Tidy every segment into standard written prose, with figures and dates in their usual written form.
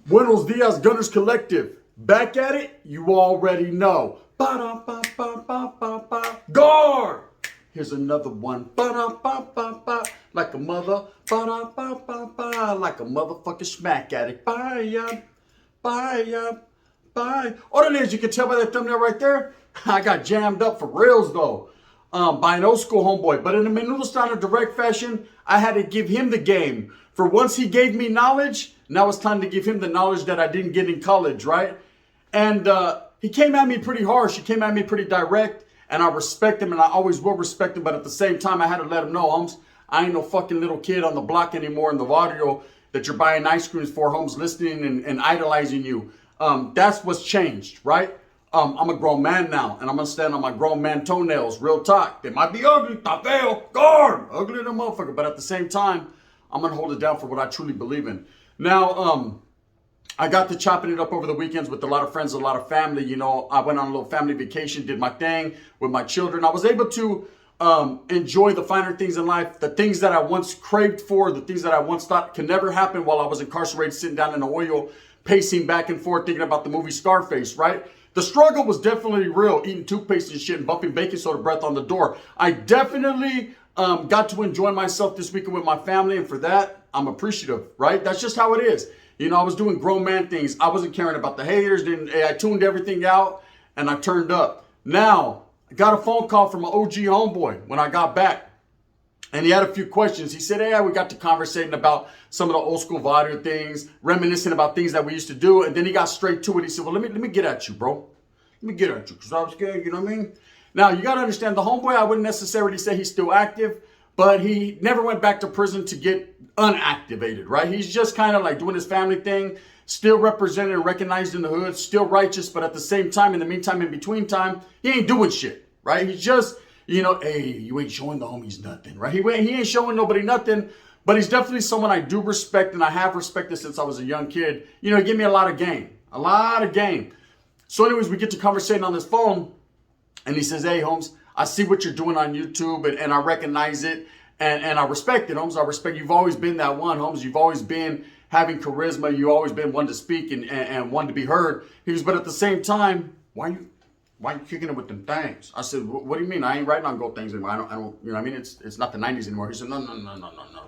Buenos dias, Gunners Collective. Back at it, you already know. Ba-da-ba-ba-ba-ba-ba. Guard! Here's another one. Ba-da-ba-ba-ba. Like a mother. Ba-da-ba-ba-ba. Like a motherfucking smack addict. Bye. Bye. Orderly, as you can tell by that thumbnail right there, I got jammed up for reals though. By an old school homeboy. But in a menudo style direct fashion, I had to give him the game. For once he gave me knowledge, now it's time to give him the knowledge that I didn't get in college, right? And he came at me pretty harsh. He came at me pretty direct. And I respect him and I always will respect him. But at the same time, I had to let him know, Holmes, I ain't no fucking little kid on the block anymore in the barrio that you're buying ice creams for, Holmes, listening and idolizing you. That's what's changed, right? I'm a grown man now, and I'm gonna stand on my grown man toenails. Real talk. They might be ugly, tapeo, guard, ugly little motherfucker, but at the same time, I'm gonna hold it down for what I truly believe in. Now, I got to chopping it up over the weekends with a lot of friends, a lot of family. You know, I went on a little family vacation, did my thing with my children. I was able to enjoy the finer things in life, the things that I once craved for, the things that I once thought could never happen while I was incarcerated, sitting down in a oil, pacing back and forth, thinking about the movie Scarface, right? The struggle was definitely real, eating toothpaste and shit and bumping baking soda breath on the door. I definitely got to enjoy myself this weekend with my family, and for that, I'm appreciative, right? That's just how it is. You know, I was doing grown man things. I wasn't caring about the haters. I tuned everything out, and I turned up. Now, I got a phone call from an OG homeboy when I got back, and he had a few questions. He said, hey, we got to conversating about some of the old school vodka things, reminiscing about things that we used to do, and then he got straight to it. He said, well, let me get at you, bro. Let me get at you, because I was scared, you know what I mean? Now, you got to understand, the homeboy, I wouldn't necessarily say he's still active, but he never went back to prison to get unactivated, right? He's just kind of like doing his family thing, still represented and recognized in the hood, still righteous, but at the same time, in the meantime, in between time, he ain't doing shit, right? He's just, you know, hey, you ain't showing the homies nothing, right? He ain't showing nobody nothing, but he's definitely someone I do respect, and I have respected since I was a young kid. You know, he gave me a lot of game. So anyways, we get to conversating on this phone, and he says, hey, Holmes, I see what you're doing on YouTube, and I recognize it, and I respect it, Holmes. I respect you've always been that one, Holmes. You've always been having charisma. You've always been one to speak and one to be heard. He goes, but at the same time, why you kicking it with them things? I said, what do you mean? I ain't writing on gold things anymore. I don't, you know what I mean? It's not the 90s anymore. He said, no.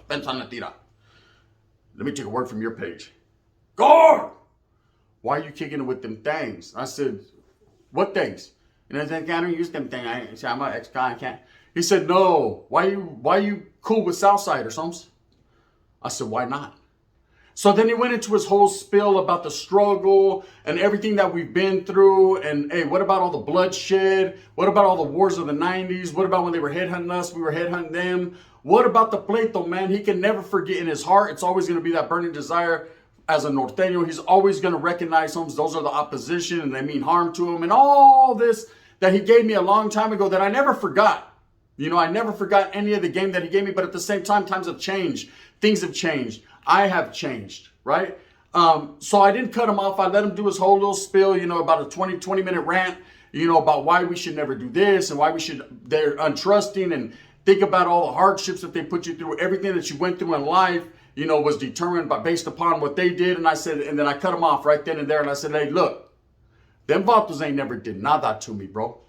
Pensana tira. Let me take a word from your page. Guard! Why are you kicking it with them things? I said, what things? And I said, I don't use them things. I said, I'm an ex-guy, I can't. He said, no. Why you cool with Southsiders, Holmes? I said, why not? So then he went into his whole spiel about the struggle and everything that we've been through. And hey, what about all the bloodshed? What about all the wars of the 90s? What about when they were headhunting us? We were headhunting them. What about the pleito, man? He can never forget in his heart. It's always going to be that burning desire as a norteño. He's always going to recognize homes. Those are the opposition and they mean harm to him. And all this that he gave me a long time ago that I never forgot. You know, I never forgot any of the game that he gave me. But at the same time, times have changed. Things have changed. I have changed, right? So I didn't cut him off. I let him do his whole little spiel, you know, about a 20-minute rant, you know, about why we should never do this and why they're untrusting, and think about all the hardships that they put you through. Everything that you went through in life, you know, was determined based upon what they did. And I said, and then I cut him off right then and there. And I said, hey, look, them vatos ain't never did nada to me, bro.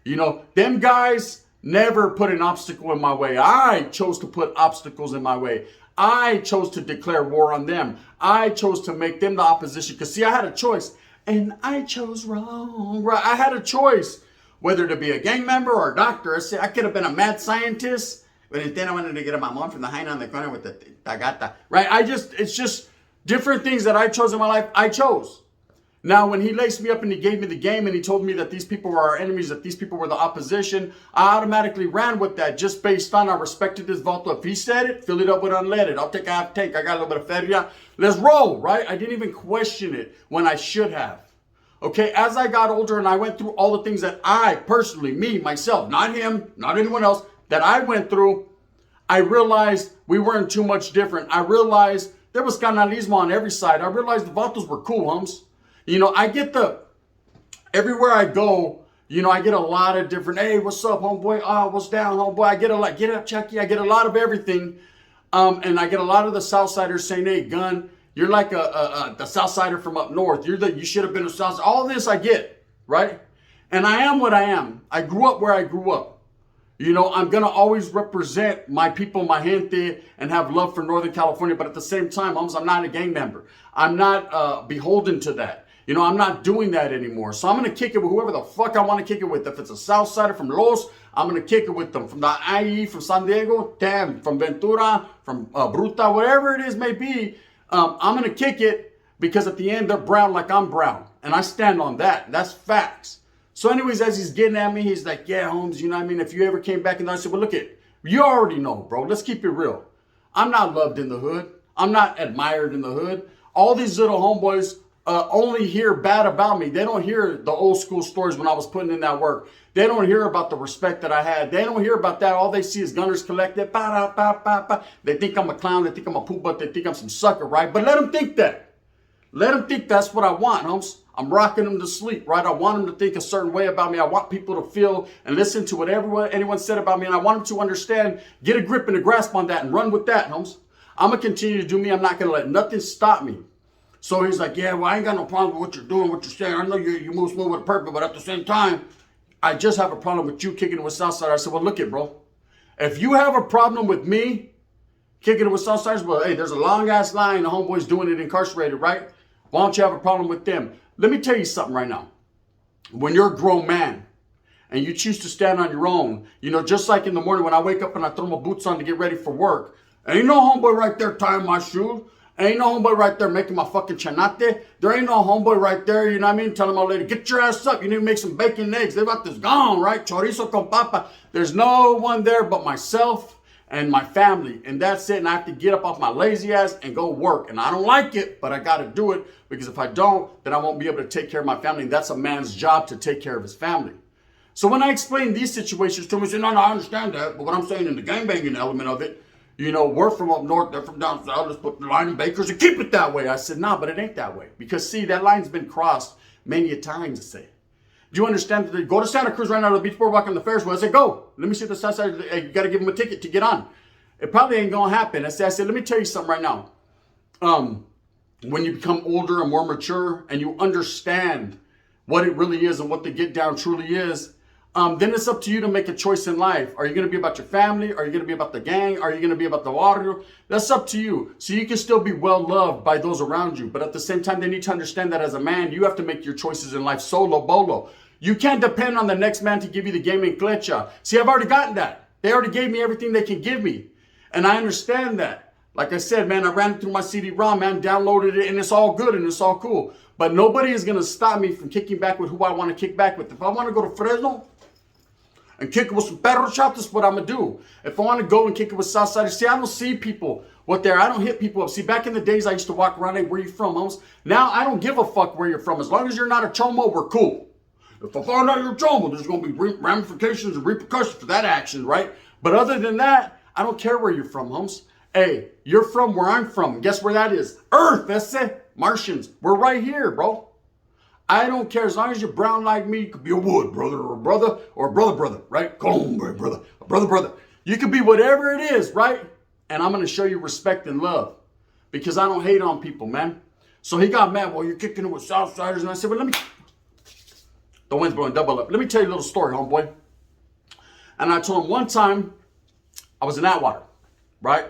You know, them guys never put an obstacle in my way. I chose to put obstacles in my way. I chose to declare war on them. I chose to make them the opposition. Because, see, I had a choice. And I chose wrong. Right? I had a choice. Whether to be a gang member or a doctor. I could have been a mad scientist. But then I wanted to get a mamon from the hyena on the corner with the tagata. Right? It's just different things that I chose in my life. I chose. Now, when he laced me up and he gave me the game and he told me that these people were our enemies, that these people were the opposition, I automatically ran with that just based on I respected this vato. If he said it, fill it up with unleaded. I'll take a half tank. I got a little bit of feria. Let's roll, right? I didn't even question it when I should have. Okay, as I got older and I went through all the things that I personally, me, myself, not him, not anyone else, that I went through, I realized we weren't too much different. I realized there was canalismo on every side. I realized the vatos were cool, homes. You know, everywhere I go, you know, I get a lot of different, hey, what's up, homeboy? Oh, what's down, homeboy? I get a lot, get up, Chucky. I get a lot of everything. And I get a lot of the Southsiders saying, hey, Gun, you're like the Southsider from up north. You should have been a Southsider. All this I get, right? And I am what I am. I grew up where I grew up. You know, I'm going to always represent my people, my gente, and have love for Northern California. But at the same time, I'm not a gang member. I'm not beholden to that. You know, I'm not doing that anymore. So I'm going to kick it with whoever the fuck I want to kick it with. If it's a Southsider from Los, I'm going to kick it with them. From the IE, from San Diego, damn, from Ventura, from Bruta, whatever it is may be, I'm going to kick it because at the end, they're brown like I'm brown. And I stand on that. That's facts. So anyways, as he's getting at me, he's like, yeah, Holmes, you know what I mean? If you ever came back and I said, well, look it, you already know, bro. Let's keep it real. I'm not loved in the hood. I'm not admired in the hood. All these little homeboys only hear bad about me. They don't hear the old school stories when I was putting in that work. They don't hear about the respect that I had. They don't hear about that. All they see is Gunners Collective. They think I'm a clown. They think I'm a poop butt. They think I'm some sucker, right? But let them think that. Let them think that's what I want, homes. I'm rocking them to sleep, right? I want them to think a certain way about me. I want people to feel and listen to whatever anyone said about me. And I want them to understand, get a grip and a grasp on that and run with that, homes. I'm going to continue to do me. I'm not going to let nothing stop me. So he's like, yeah, well, I ain't got no problem with what you're doing, what you're saying. I know you move smooth with a purpose, but at the same time, I just have a problem with you kicking it with Southsiders. I said, well, look it, bro. If you have a problem with me kicking it with Southsiders, well, hey, there's a long-ass line of homeboys doing it incarcerated, right? Why don't you have a problem with them? Let me tell you something right now. When you're a grown man and you choose to stand on your own, you know, just like in the morning when I wake up and I throw my boots on to get ready for work, ain't no homeboy right there tying my shoes. Ain't no homeboy right there making my fucking chanate. There ain't no homeboy right there, you know what I mean, telling my lady, get your ass up. You need to make some bacon and eggs. They got this gone, right? Chorizo con papa. There's no one there but myself and my family. And that's it. And I have to get up off my lazy ass and go work. And I don't like it, but I got to do it. Because if I don't, then I won't be able to take care of my family. And that's a man's job to take care of his family. So when I explain these situations to him, he said, no, I understand that. But what I'm saying in the gangbanging element of it, you know, we're from up north, they're from down south, let's put the line in Bakers and keep it that way. I said, nah, but it ain't that way. Because, see, that line's been crossed many a times, I say. Do you understand that they go to Santa Cruz right now to the beach boardwalk on the Ferris wheel? I said, go. Let me see the Southside. You got to give them a ticket to get on. It probably ain't going to happen. I said, let me tell you something right now. When you become older and more mature and you understand what it really is and what the get down truly is, then it's up to you to make a choice in life. Are you going to be about your family? Are you going to be about the gang? Are you going to be about the water? That's up to you. So you can still be well loved by those around you. But at the same time, they need to understand that as a man, you have to make your choices in life solo bolo. You can't depend on the next man to give you the game in clecha. See, I've already gotten that. They already gave me everything they can give me. And I understand that. Like I said, man, I ran it through my CD-ROM, man, downloaded it, and it's all good and it's all cool. But nobody is going to stop me from kicking back with who I want to kick back with. If I want to go to Fresno and kick it with some perro shop, that's what I'm going to do. If I want to go and kick it with Southsiders, see, I don't see people I don't hit people up. See, back in the days, I used to walk around, hey, where you from, homes? Now, I don't give a fuck where you're from. As long as you're not a chomo, we're cool. If I find out you're a chomo, there's going to be ramifications and repercussions for that action, right? But other than that, I don't care where you're from, homes. Hey, you're from where I'm from. Guess where that is? Earth, that's it. Martians. We're right here, bro. I don't care. As long as you're brown like me, you could be a wood brother or a brother or a brother, right? Hombre brother, a brother. You could be whatever it is, right? And I'm going to show you respect and love because I don't hate on people, man. So he got mad. Well, you're kicking it with Southsiders. And I said, well, let me. The wind's blowing double up. Let me tell you a little story, homeboy. And I told him one time I was in Atwater, right?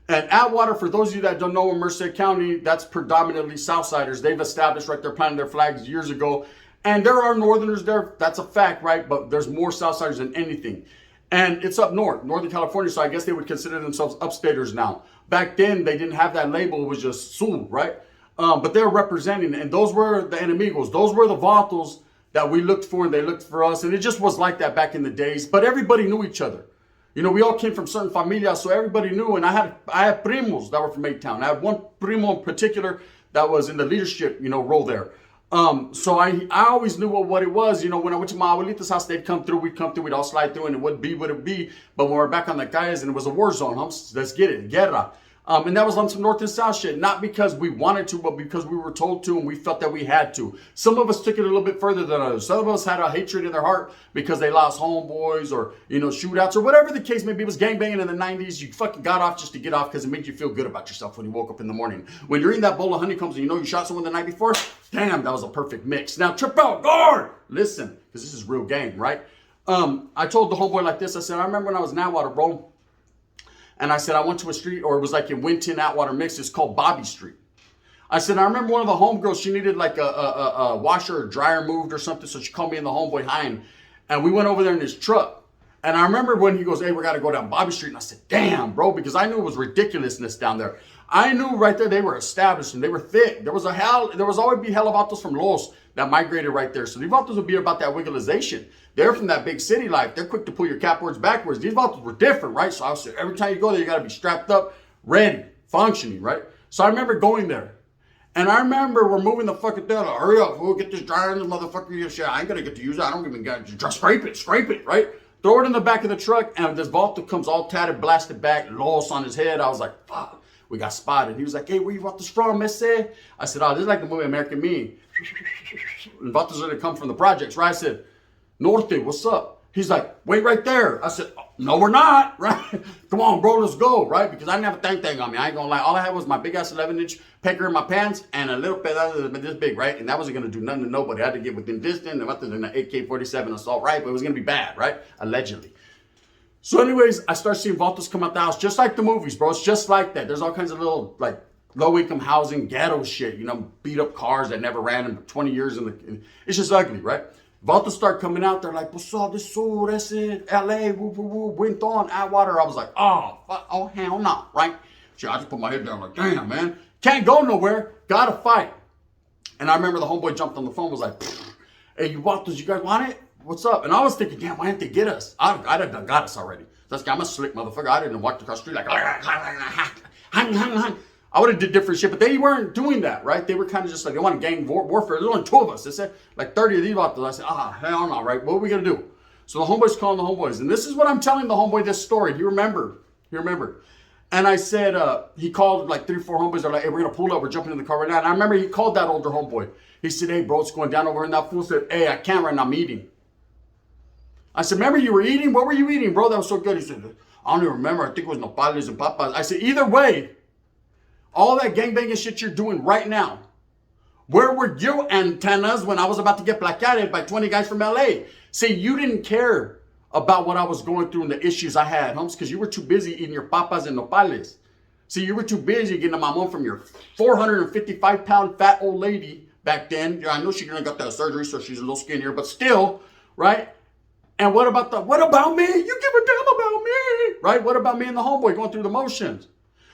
And Atwater, for those of you that don't know, in Merced County, that's predominantly Southsiders. They've established, right, they're planting their flags years ago. And there are Northerners there. That's a fact, right? But there's more Southsiders than anything. And it's up north, Northern California, so I guess they would consider themselves upstaters now. Back then, they didn't have that label. It was just Sul, right? But they're representing, and those were the enemigos. Those were the vatos that we looked for, and they looked for us. And it just was like that back in the days. But everybody knew each other. You know, we all came from certain familias, so everybody knew. And I had primos that were from A-Town. I had one primo in particular that was in the leadership, you know, role there. So I always knew what it was. You know, when I went to my abuelita's house, they'd come through, we'd all slide through, and it would be what it be. But when we're back on the calles, and it was a war zone, let's get it, guerra. And that was on some north and south shit, not because we wanted to, but because we were told to and we felt that we had to. Some of us took it a little bit further than others. Some of us had a hatred in their heart because they lost homeboys or, you know, shootouts or whatever the case may be. It was gangbanging in the 90s. You fucking got off just to get off because it made you feel good about yourself when you woke up in the morning. When you're eating that bowl of honeycombs and you know you shot someone the night before, damn, that was a perfect mix. Now, trip out, guard! Listen, because this is real game, right? I told the homeboy like this. I said, I remember when I was in Atwater, bro. And I said, I went to a street, or it was like in Winton, Atwater Mix. It's called Bobby Street. I said, I remember one of the homegirls, she needed like a washer or dryer moved or something. So she called me in the homeboy Hein. And we went over there in his truck. And I remember when he goes, hey, we got to go down Bobby Street. And I said, damn, bro, because I knew it was ridiculousness down there. I knew right there they were established and they were thick. There was always be hella vatos from Los that migrated right there. So these vatos would be about that wigglization. They're from that big city life. They're quick to pull your capwords backwards. These vatos were different, right? So I said, every time you go there, you got to be strapped up, ready, functioning, right? So I remember going there. And I remember we're moving the fucking thing. Like, hurry up, we'll get this dryer in this motherfucker. Shit, I ain't going to get to use it. I don't even got to just scrape it, right? Throw it in the back of the truck. And this vato comes all tatted, blasted back, Los on his head. I was like, fuck. We got spotted. He was like, hey, where you bought this from, Messe? I said, oh, this is like the movie American Me. And vatos are going to come from the projects, right? I said, Norte, what's up? He's like, wait right there. I said, oh, no, we're not, right? Come on, bro, let's go, right? Because I didn't have a thing on me. I ain't gonna lie. All I had was my big-ass 11-inch pecker in my pants and a little pedazo this big, right? And that wasn't gonna do nothing to nobody. I had to get within distance. And vatos in the AK-47 assault rifle. It was gonna be bad, right? Allegedly. So anyways, I start seeing vatos come out the house, just like the movies, bro. It's just like that. There's all kinds of little, like, low-income housing, ghetto shit, you know, beat-up cars that never ran in 20 years. It's just ugly, right? Vatos start coming out. They're like, what's up? This soul, that's it. LA, woo, woo, woo, went on, Atwater. I was like, oh, fuck, oh, hell no, right? So I just put my head down like, damn, man. Can't go nowhere. Gotta fight. And I remember the homeboy jumped on the phone, was like, hey, you vatos, you guys want it? What's up? And I was thinking, damn, why didn't they get us? I'd have done got us already. I'm a slick motherfucker. I didn't walk across the street like, I would have did different shit, but they weren't doing that, right? They were kind of just like, they wanted gang warfare. There's only 2 of us. They said like 30 of these vatos. I said, hell no, right? What are we going to do? So the homeboy's calling the homeboys. And this is what I'm telling the homeboy this story. He remembered. And I said, he called like 3 or 4 homeboys. They're like, hey, we're going to pull up. We're jumping in the car right now. And I remember he called that older homeboy. He said, hey, bro, it's going down over here. And that fool said, hey, I can't right now, I'm eating. I said, remember you were eating? What were you eating, bro? That was so good. He said, I don't even remember. I think it was nopales and papas. I said, either way, all that gangbanging shit you're doing right now, where were your antennas when I was about to get placated by 20 guys from LA? See, you didn't care about what I was going through and the issues I had, homes, because you were too busy eating your papas and nopales. See, you were too busy getting a mamon from your 455-pound fat old lady back then. I know she got that surgery, so she's a little skinnier, but still, right? And what about me? You give a damn about me, right? What about me and the homeboy going through the motions?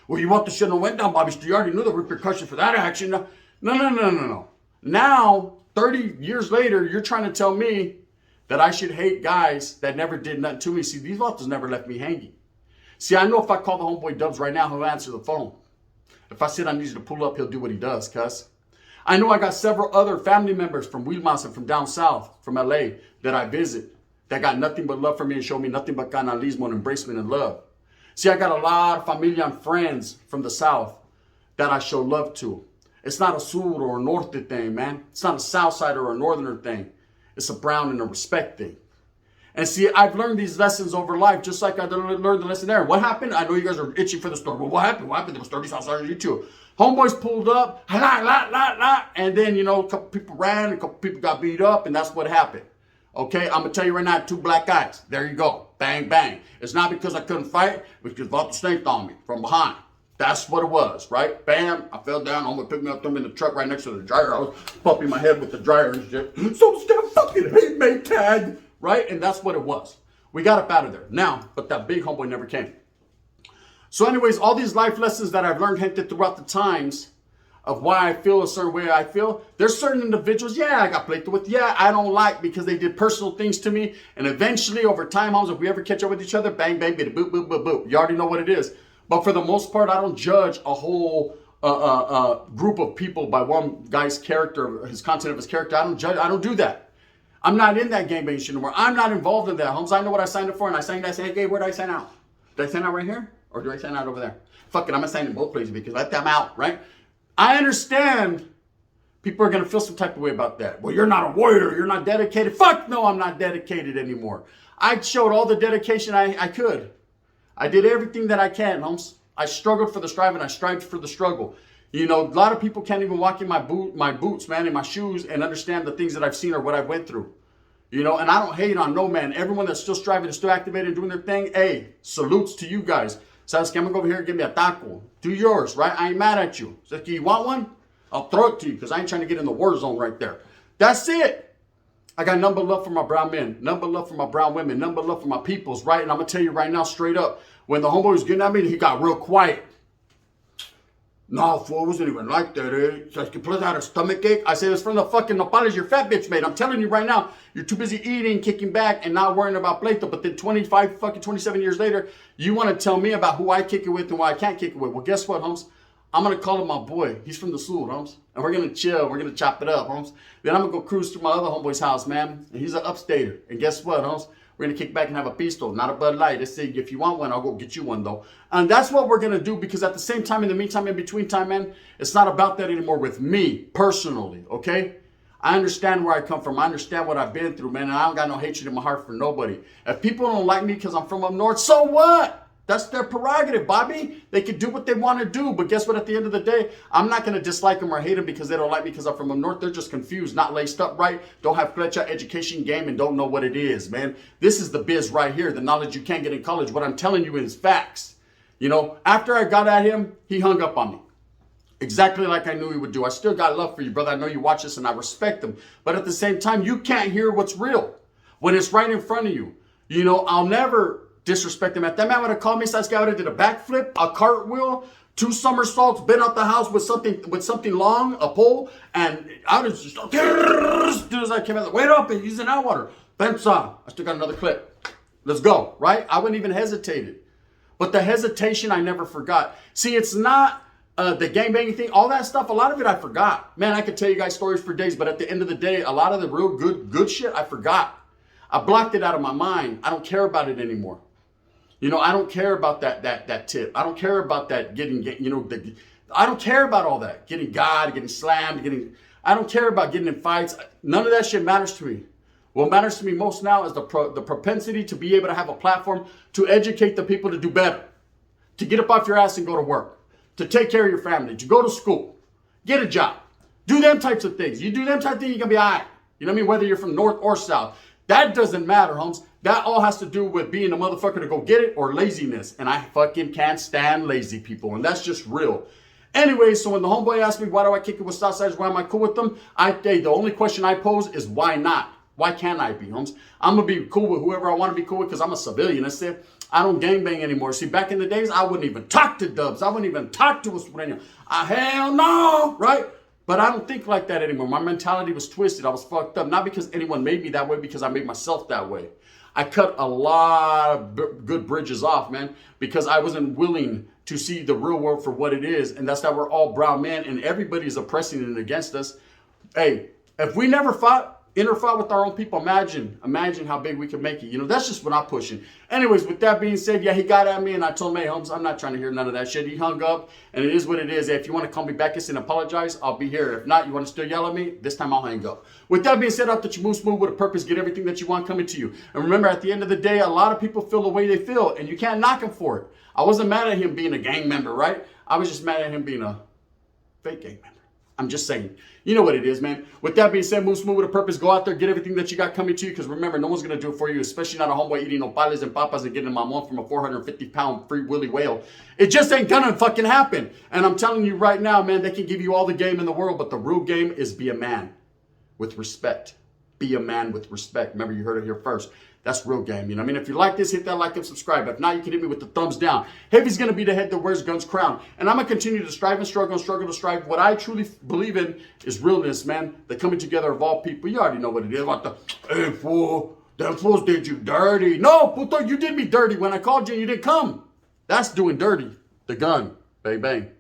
Well, you want the shit that went down Bobby Street. You already knew the repercussion for that action. No. Now, 30 years later, you're trying to tell me that I should hate guys that never did nothing to me. See, these vatos never left me hanging. See, I know if I call the homeboy Dubs right now, he'll answer the phone. If I said I need you to pull up, he'll do what he does, cuz. I know I got several other family members from Wilmas and from down south, from LA, that I visit, that got nothing but love for me and show me nothing but canalismo and embracement and love. See, I got a lot of familia and friends from the south that I show love to. It's not a sur or a norte thing, man. It's not a Southsider or a northerner thing. It's a brown and a respect thing. And see, I've learned these lessons over life, just like I learned the lesson there. What happened? I know you guys are itching for the story. Well, what happened? There was 30 Southsiders, you too. Homeboys pulled up, and then, you know, a couple people ran, a couple people got beat up, and that's what happened. Okay, I'm going to tell you right now, 2 black guys. There you go. Bang, bang. It's not because I couldn't fight. It was because vato snanked on me from behind. That's what it was, right? Bam, I fell down. Homeboy picked me up, threw me in the truck right next to the dryer. I was pumping my head with the dryer and shit. So damn fucking hate me tag, right? And that's what it was. We got up out of there. Now, but that big homeboy never came. So anyways, all these life lessons that I've learned hinted throughout the times of why I feel a certain way I feel. There's certain individuals, I got played with. I don't like because they did personal things to me. And eventually, over time, homes, if we ever catch up with each other, bang, bang, bang, boop, boop, boop, boop. You already know what it is. But for the most part, I don't judge a whole group of people by one guy's character, his content of his character. I don't judge. I don't do that. I'm not in that gangbang shit anymore. I'm not involved in that, Holmes. I know what I signed up for, and I signed. I say, hey, where do I sign out? Do I sign out right here, or do I sign out over there? Fuck it, I'm gonna sign in both places because let them out, right? I understand people are gonna feel some type of way about that. Well, you're not a warrior. You're not dedicated. Fuck no, I'm not dedicated anymore. I showed all the dedication I could. I did everything that I can, Holmes. I struggled for the strive, and I strived for the struggle. You know, a lot of people can't even walk in my boots, man, in my shoes and understand the things that I've seen or what I've went through. You know, and I don't hate on no man. Everyone that's still striving and still activated and doing their thing, hey, salutes to you guys. Sabes que I'm gonna go over here and give me a taco. Do yours, right? I ain't mad at you. So if you want one, I'll throw it to you because I ain't trying to get in the war zone right there. That's it. I got number love for my brown men, number love for my brown women, number love for my peoples, right? And I'm gonna tell you right now, straight up, when the homeboy was getting at me, he got real quiet. No, fool, it wasn't even like that, eh? So you plus had a stomach ache. I said, it's from the fucking nopales your fat bitch made. I'm telling you right now, you're too busy eating, kicking back, and not worrying about pleito. But then 27 years later, you want to tell me about who I kick it with and why I can't kick it with. Well, guess what, Holmes? I'm going to call him my boy. He's from the Sur, Holmes. And we're going to chill. We're going to chop it up, Holmes. Then I'm going to go cruise to my other homeboy's house, man. And he's an upstater. And guess what, Holmes? We're going to kick back and have a pisto, not a Bud Light. They say, if you want one, I'll go get you one, though. And that's what we're going to do because at the same time, in the meantime, in between time, man, it's not about that anymore with me personally, okay? I understand where I come from. I understand what I've been through, man, and I don't got no hatred in my heart for nobody. If people don't like me because I'm from up north, so what? That's their prerogative, Bobby. They can do what they want to do. But guess what? At the end of the day, I'm not going to dislike them or hate them because they don't like me because I'm from the north. They're just confused, not laced up right, don't have flecha education game, and don't know what it is, man. This is the biz right here, the knowledge you can't get in college. What I'm telling you is facts. You know, after I got at him, he hung up on me. Exactly like I knew he would do. I still got love for you, brother. I know you watch this and I respect him. But at the same time, you can't hear what's real when it's right in front of you. You know, I'll never disrespect him. If that man would have called me, this guy would have did a backflip, a cartwheel, 2 somersaults, been out the house with something long, a pole, and I would have just, as soon as I came out, wait up, and he's in hot water. Pensa, I still got another clip. Let's go, right? I wouldn't even hesitated. But the hesitation, I never forgot. See, it's not the gangbanging thing, all that stuff, a lot of it I forgot. Man, I could tell you guys stories for days, but at the end of the day, a lot of the real good shit I forgot. I blocked it out of my mind. I don't care about it anymore. You know, I don't care about that tip. I don't care about that I don't care about all that. Getting God, getting slammed, I don't care about getting in fights. None of that shit matters to me. What matters to me most now is the propensity to be able to have a platform to educate the people to do better, to get up off your ass and go to work, to take care of your family, to go to school, get a job, do them types of things. You do them type of things, you're going to be all right. You know what I mean? Whether you're from north or south. That doesn't matter, Holmes. That all has to do with being a motherfucker to go get it or laziness. And I fucking can't stand lazy people. And that's just real. Anyway, so when the homeboy asked me, why do I kick it with Southsiders? Why am I cool with them? The only question I pose is why not? Why can't I be, Holmes? I'm going to be cool with whoever I want to be cool with because I'm a civilian. That's it. I don't gangbang anymore. See, back in the days, I wouldn't even talk to dubs. I wouldn't even talk to us. Hell no, right? But I don't think like that anymore. My mentality was twisted. I was fucked up. Not because anyone made me that way, because I made myself that way. I cut a lot of good bridges off, man, because I wasn't willing to see the real world for what it is. And that's that we're all brown men and everybody's oppressing it against us. Hey, if we never fought with our own people, imagine how big we can make it. You know, that's just what I'm pushing. Anyways, with that being said, yeah, he got at me and I told him, hey, Holmes, I'm not trying to hear none of that shit. He hung up and it is what it is. If you want to call me back and apologize, I'll be here. If not, you want to still yell at me, this time I'll hang up. With that being said, I thought you move smooth with a purpose, get everything that you want coming to you. And remember, at the end of the day, a lot of people feel the way they feel and you can't knock them for it. I wasn't mad at him being a gang member, right? I was just mad at him being a fake gang member. I'm just saying. You know what it is, man. With that being said, move smooth with a purpose. Go out there, get everything that you got coming to you. Because remember, no one's going to do it for you, especially not a homeboy eating nopales and papas and getting a mamon from a 450-pound free willy whale. It just ain't going to fucking happen. And I'm telling you right now, man, they can give you all the game in the world, but the real game is be a man with respect. Be a man with respect. Remember, you heard it here first. That's real game. You know what I mean? If you like this, hit that like and subscribe. If not, you can hit me with the thumbs down. Heavy's going to be the head that wears guns crown. And I'm going to continue to strive and struggle to strive. What I truly believe in is realness, man. The coming together of all people. You already know what it is. Like hey, fool, them fools did you dirty. No, puto, you did me dirty when I called you and you didn't come. That's doing dirty. The gun. Bang, bang.